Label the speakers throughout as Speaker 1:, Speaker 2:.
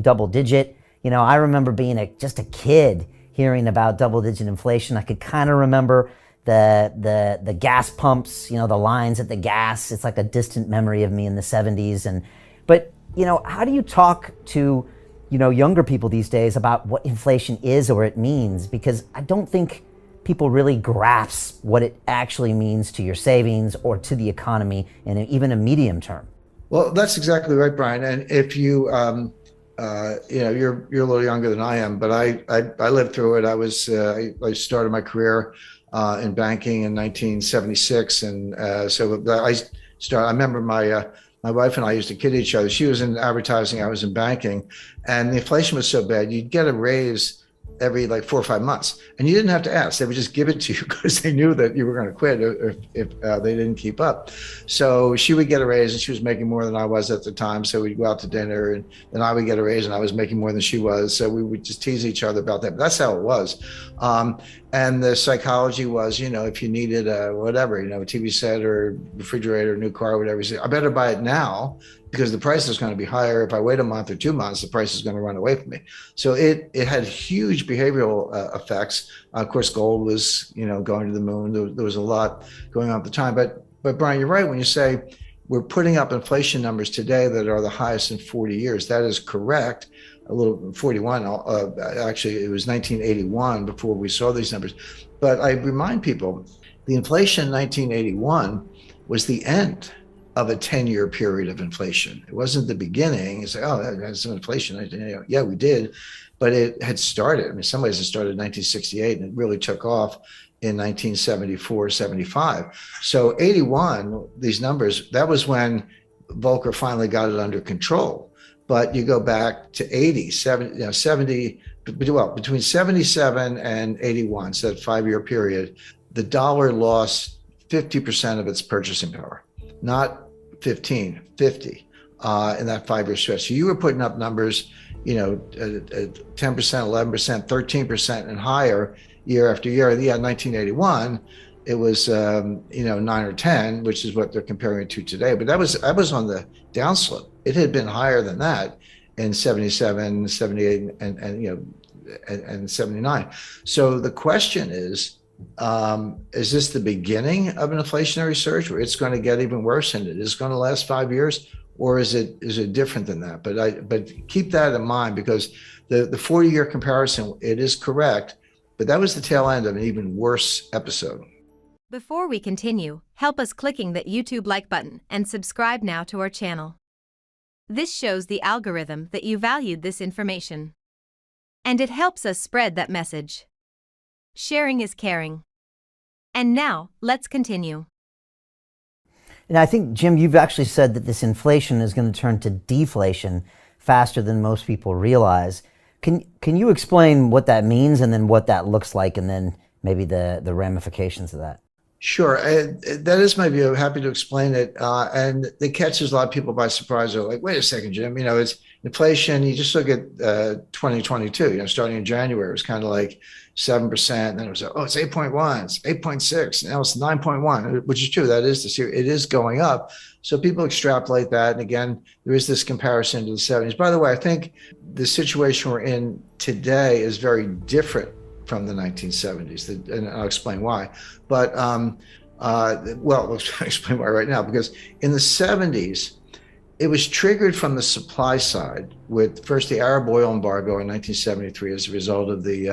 Speaker 1: double digit. I remember being just a kid hearing about double digit inflation. I could kind of remember the gas pumps, the lines at the gas. It's like a distant memory of me in the 70s. But how do you talk to younger people these days about what inflation is or it means? Because I don't think people really grasp what it actually means to your savings or to the economy in even a medium term.
Speaker 2: Well, that's exactly right, Brian. And if you, you're a little younger than I am, but I lived through it. I started my career in banking in 1976, and I remember my wife and I used to kid each other. She was in advertising, I was in banking, and the inflation was so bad, you'd get a raise every like 4 or 5 months, and you didn't have to ask. They would just give it to you because they knew that you were going to quit if they didn't keep up. So she would get a raise, and she was making more than I was at the time. So we'd go out to dinner, and then I would get a raise, and I was making more than she was. So we would just tease each other about that. But that's how it was. And the psychology was, if you needed a TV set or refrigerator, new car, whatever, you say, I better buy it now because the price is going to be higher. If I wait a month or 2 months, the price is going to run away from me. So it had huge behavioral effects. Of course, gold was, going to the moon. There was a lot going on at the time. But Brian, you're right when you say we're putting up inflation numbers today that are the highest in 40 years. That is correct. A little 41, actually it was 1981 before we saw these numbers. But I remind people, the inflation in 1981 was the end of a 10-year period of inflation. It wasn't the beginning. You say, oh, that has some inflation. Yeah, we did, but it had started. I mean, in some ways it started in 1968 and it really took off in 1974, 75. So 81, these numbers, that was when Volcker finally got it under control. But you go back to 80, 70, between 77 and 81, so that 5-year period, the dollar lost 50% of its purchasing power, not 15, 50 in that 5-year stretch. So you were putting up numbers, 10%, 11%, 13% and higher year after year. Yeah, 1981, it was, 9 or 10, which is what they're comparing it to today. But that was on the downslope. It had been higher than that in 77, 78, and 79. So the question is this the beginning of an inflationary surge where it's going to get even worse and it is going to last 5 years? Or is it different than that? But keep that in mind, because the 40-year comparison, it is correct, but that was the tail end of an even worse episode.
Speaker 3: Before we continue, help us clicking that YouTube like button and subscribe now to our channel. This shows the algorithm that you valued this information. And it helps us spread that message. Sharing is caring. And now, let's continue.
Speaker 1: And I think, Jim, you've actually said that this inflation is going to turn to deflation faster than most people realize. Can you explain what that means and then what that looks like and then maybe the ramifications of that?
Speaker 2: Sure. That is my view. I'm happy to explain it. And it catches a lot of people by surprise. They're like, wait a second, Jim, it's inflation. You just look at 2022, starting in January, it was kind of like 7%. Then it was, it's 8.1, it's 8.6. Now it's 9.1, which is true. That is the series. It is going up. So people extrapolate that. And again, there is this comparison to the 70s. By the way, I think the situation we're in today is very different from the 1970s, and I'll explain why. But let's explain why right now, because in the 70s, it was triggered from the supply side with first the Arab oil embargo in 1973 as a result of the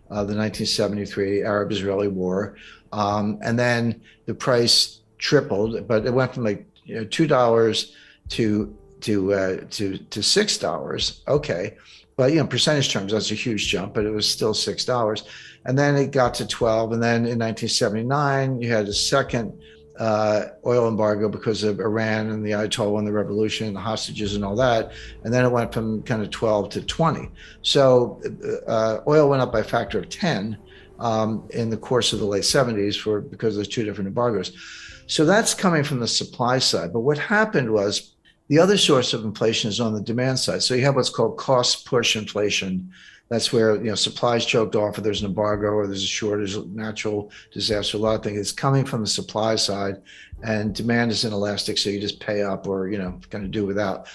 Speaker 2: 1973 Arab-Israeli war, and then the price tripled, but it went from like $2 to $6. Okay. But percentage terms, that's a huge jump, but it was still $6. And then it got to 12. And then in 1979, you had a second oil embargo because of Iran and the Ayatollah and the revolution and the hostages and all that. And then it went from kind of 12 to 20. So oil went up by a factor of 10 in the course of the late 70s because there's two different embargoes. So that's coming from the supply side. But what happened was, the other source of inflation is on the demand side. So you have what's called cost push inflation. That's where supplies choked off, or there's an embargo, or there's a shortage, natural disaster, a lot of things. It's coming from the supply side, and demand is inelastic, so you just pay up or kind of do without.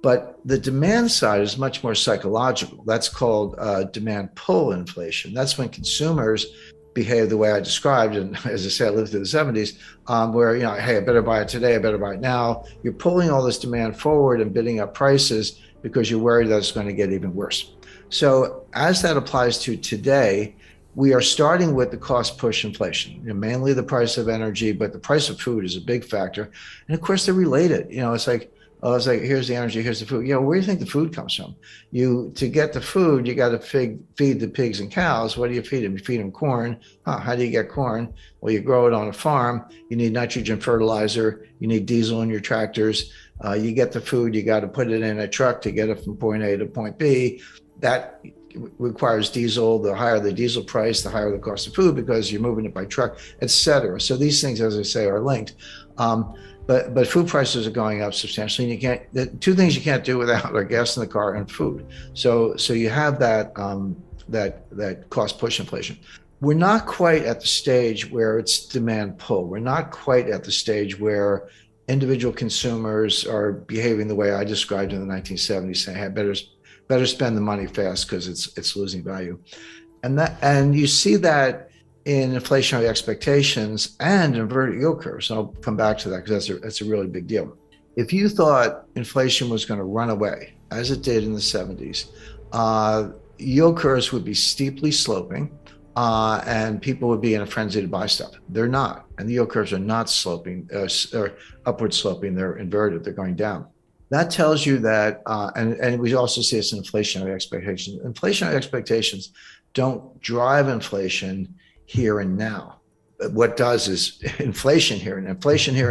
Speaker 2: But the demand side is much more psychological. That's called demand pull inflation. That's when consumers behave the way I described. And as I say, I lived through the 70s, where, hey, I better buy it today, I better buy it now. You're pulling all this demand forward and bidding up prices because you're worried that it's going to get even worse. So as that applies to today, we are starting with the cost push inflation, mainly the price of energy, but the price of food is a big factor. And of course, they're related. It's like, here's the energy, here's the food. Where do you think the food comes from? To get the food, you got to feed the pigs and cows. What do you feed them? You feed them corn. How do you get corn? Well, you grow it on a farm. You need nitrogen fertilizer. You need diesel in your tractors. You get the food, you got to put it in a truck to get it from point A to point B. That requires diesel. The higher the diesel price, the higher the cost of food because you're moving it by truck, et cetera. So these things, as I say, are linked. But food prices are going up substantially, and the two things you can't do without are gas in the car and food. So you have that cost push inflation. We're not quite at the stage where it's demand pull. We're not quite at the stage where individual consumers are behaving the way I described in the 1970s, saying, "Hey, better spend the money fast because it's losing value," and you see that in inflationary expectations and inverted yield curves. And I'll come back to that because that's a really big deal. If you thought inflation was going to run away, as it did in the 70s, yield curves would be steeply sloping, and people would be in a frenzy to buy stuff. They're not. And the yield curves are not sloping or upward sloping. They're inverted. They're going down. That tells you that, and we also see this in inflationary expectations. Inflationary expectations don't drive inflation here and now. What does is inflation here and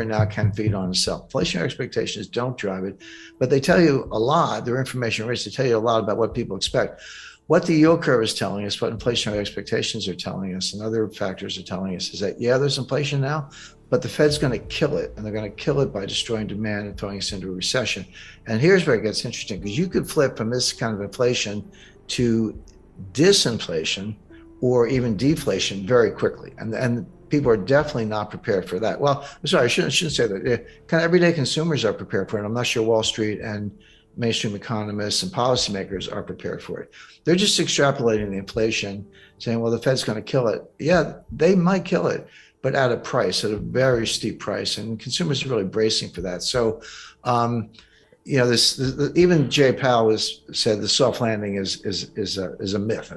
Speaker 2: now can feed on itself. Inflationary expectations don't drive it, but they tell you a lot. They're information rich. They tell you a lot about what people expect. What the yield curve is telling us, what inflationary expectations are telling us, and other factors are telling us is that, there's inflation now, but the Fed's going to kill it, and they're going to kill it by destroying demand and throwing us into a recession. And here's where it gets interesting, because you could flip from this kind of inflation to disinflation or even deflation very quickly. And people are definitely not prepared for that. Well, I'm sorry, I shouldn't say that. Kind of everyday consumers are prepared for it. I'm not sure Wall Street and mainstream economists and policymakers are prepared for it. They're just extrapolating the inflation, saying, well, the Fed's going to kill it. Yeah, they might kill it, but at a price, at a very steep price. And consumers are really bracing for that. So, even Jay Powell said the soft landing is a myth.